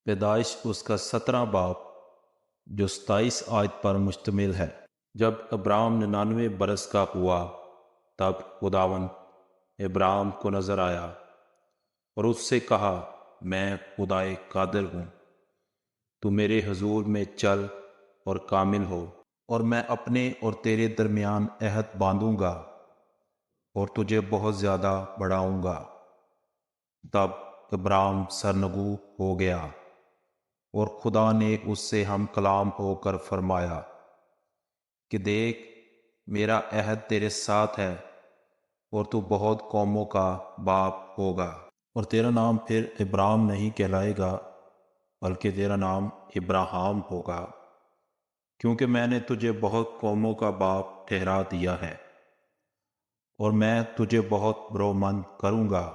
پیدائش اس کا 17 باب جو 27 آیت پر مشتمل ہے۔ جب ابرام 99 برس کا ہوا تب خداوند ابرام کو نظر آیا اور اس سے کہا، میں خدائے قادر ہوں، تو میرے حضور میں چل اور کامل ہو، اور میں اپنے اور تیرے درمیان عہد باندھوں گا اور تجھے بہت زیادہ بڑھاؤں گا۔ تب ابرام سرنگوں ہو گیا اور خدا نے اس سے ہم کلام ہو کر فرمایا کہ دیکھ، میرا عہد تیرے ساتھ ہے اور تو بہت قوموں کا باپ ہوگا، اور تیرا نام پھر ابرام نہیں کہلائے گا بلکہ تیرا نام ابراہام ہوگا، کیونکہ میں نے تجھے بہت قوموں کا باپ ٹھہرا دیا ہے، اور میں تجھے بہت برومند کروں گا،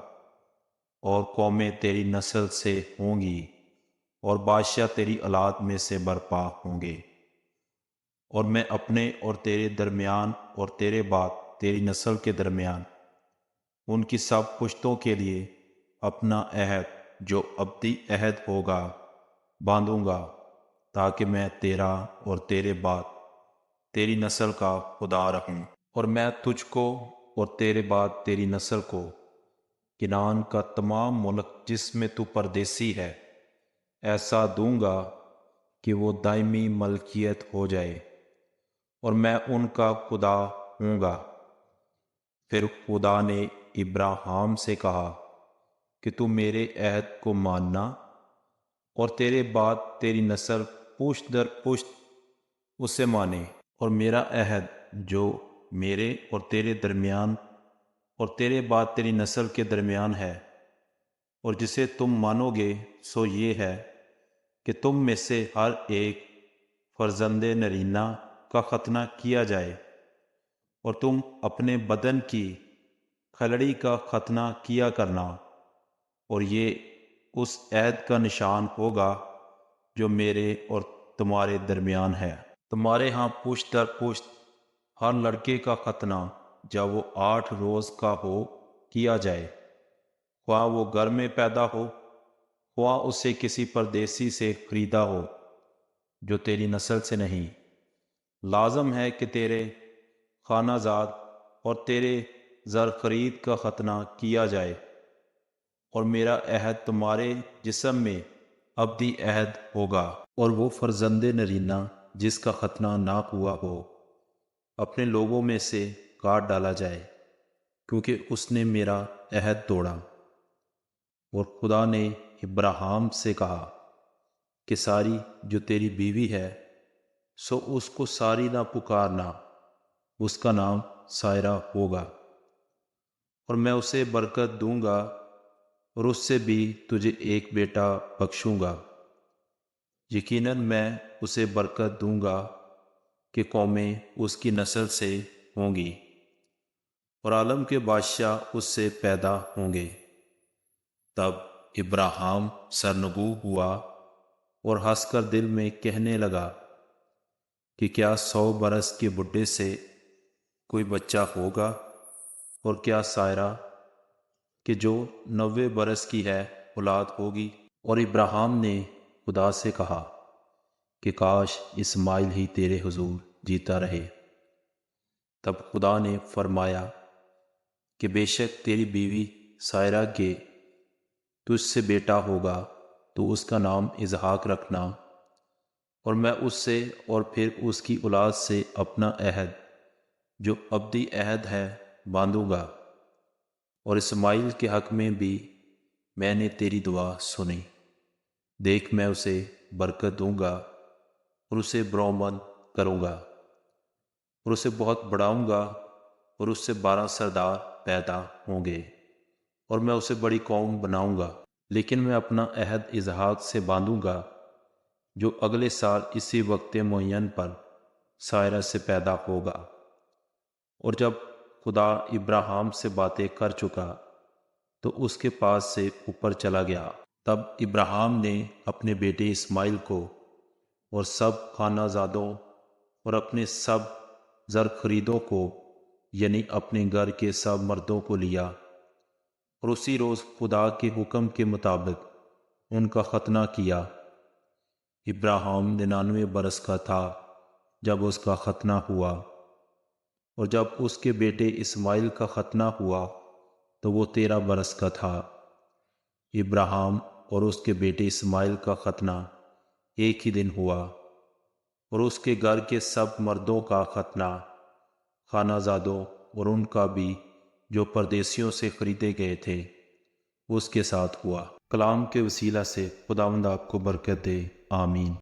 اور قومیں تیری نسل سے ہوں گی، اور بادشاہ تیری اولاد میں سے برپا ہوں گے، اور میں اپنے اور تیرے درمیان اور تیرے بعد تیری نسل کے درمیان ان کی سب پشتوں کے لیے اپنا عہد جو ابدی عہد ہوگا باندھوں گا، تاکہ میں تیرا اور تیرے بعد تیری نسل کا خدا رہوں، اور میں تجھ کو اور تیرے بعد تیری نسل کو کنعان کا تمام ملک جس میں تو پردیسی ہے ایسا دوں گا کہ وہ دائمی ملکیت ہو جائے، اور میں ان کا خدا ہوں گا۔ پھر خدا نے ابراہیم سے کہا کہ تو میرے عہد کو ماننا، اور تیرے بعد تیری نسل پشت در پشت اسے مانے، اور میرا عہد جو میرے اور تیرے درمیان اور تیرے بعد تیری نسل کے درمیان ہے، اور جسے تم مانو گے، سو یہ ہے کہ تم میں سے ہر ایک فرزند نرینہ کا ختنہ کیا جائے، اور تم اپنے بدن کی کھلڑی کا ختنہ کیا کرنا، اور یہ اس عہد کا نشان ہوگا جو میرے اور تمہارے درمیان ہے۔ تمہارے ہاں پشت در پشت ہر لڑکے کا ختنہ جب وہ 8 روز کا ہو کیا جائے، خواہ وہ گھر میں پیدا ہو، خواہ اسے کسی پردیسی سے خریدا ہو جو تیری نسل سے نہیں۔ لازم ہے کہ تیرے خانہ زاد اور تیرے زر خرید کا ختنہ کیا جائے، اور میرا عہد تمہارے جسم میں ابدی عہد ہوگا، اور وہ فرزند نرینہ جس کا ختنہ نہ ہوا ہو اپنے لوگوں میں سے کاٹ ڈالا جائے، کیونکہ اس نے میرا عہد توڑا۔ اور خدا نے ابراہیم سے کہا کہ ساری جو تیری بیوی ہے سو اس کو ساری نہ پکارنا، اس کا نام سائرہ ہوگا، اور میں اسے برکت دوں گا، اور اس سے بھی تجھے ایک بیٹا بخشوں گا۔ یقیناً میں اسے برکت دوں گا کہ قومیں اس کی نسل سے ہوں گی، اور عالم کے بادشاہ اس سے پیدا ہوں گے۔ تب ابراہیم سرنگوں ہوا اور ہنس کر دل میں کہنے لگا کہ کیا 100 برس کے بڈھے سے کوئی بچہ ہوگا، اور کیا سائرہ کہ جو 90 برس کی ہے اولاد ہوگی؟ اور ابراہیم نے خدا سے کہا کہ کاش اسماعیل ہی تیرے حضور جیتا رہے۔ تب خدا نے فرمایا کہ بے شک تیری بیوی سائرہ کے تجھ سے بیٹا ہوگا، تو اس کا نام اسحاق رکھنا، اور میں اس سے اور پھر اس کی اولاد سے اپنا عہد جو ابدی عہد ہے باندھوں گا، اور اسماعیل کے حق میں بھی میں نے تیری دعا سنی۔ دیکھ، میں اسے برکت دوں گا اور اسے برومند کروں گا، اور اسے بہت بڑھاؤں گا، اور اس سے 12 سردار پیدا ہوں گے، اور میں اسے بڑی قوم بناؤں گا۔ لیکن میں اپنا عہد اسحاق سے باندھوں گا جو اگلے سال اسی وقت معین پر سائرہ سے پیدا ہوگا۔ اور جب خدا ابراہیم سے باتیں کر چکا تو اس کے پاس سے اوپر چلا گیا۔ تب ابراہیم نے اپنے بیٹے اسماعیل کو اور سب خانہ زادوں اور اپنے سب زر خریدوں کو، یعنی اپنے گھر کے سب مردوں کو لیا، اور اسی روز خدا کے حکم کے مطابق ان کا ختنہ کیا، ابراہیم 99 برس کا تھا جب اس کا ختنہ ہوا، اور جب اس کے بیٹے اسماعیل کا ختنہ ہوا تو وہ 13 برس کا تھا۔ ابراہیم اور اس کے بیٹے اسماعیل کا ختنہ ایک ہی دن ہوا، اور اس کے گھر کے سب مردوں کا ختنہ، خانہ زادوں اور ان کا بھی جو پردیسیوں سے خریدے گئے تھے، اس کے ساتھ ہوا۔ کلام کے وسیلہ سے خداوند آپ کو برکت دے، آمین۔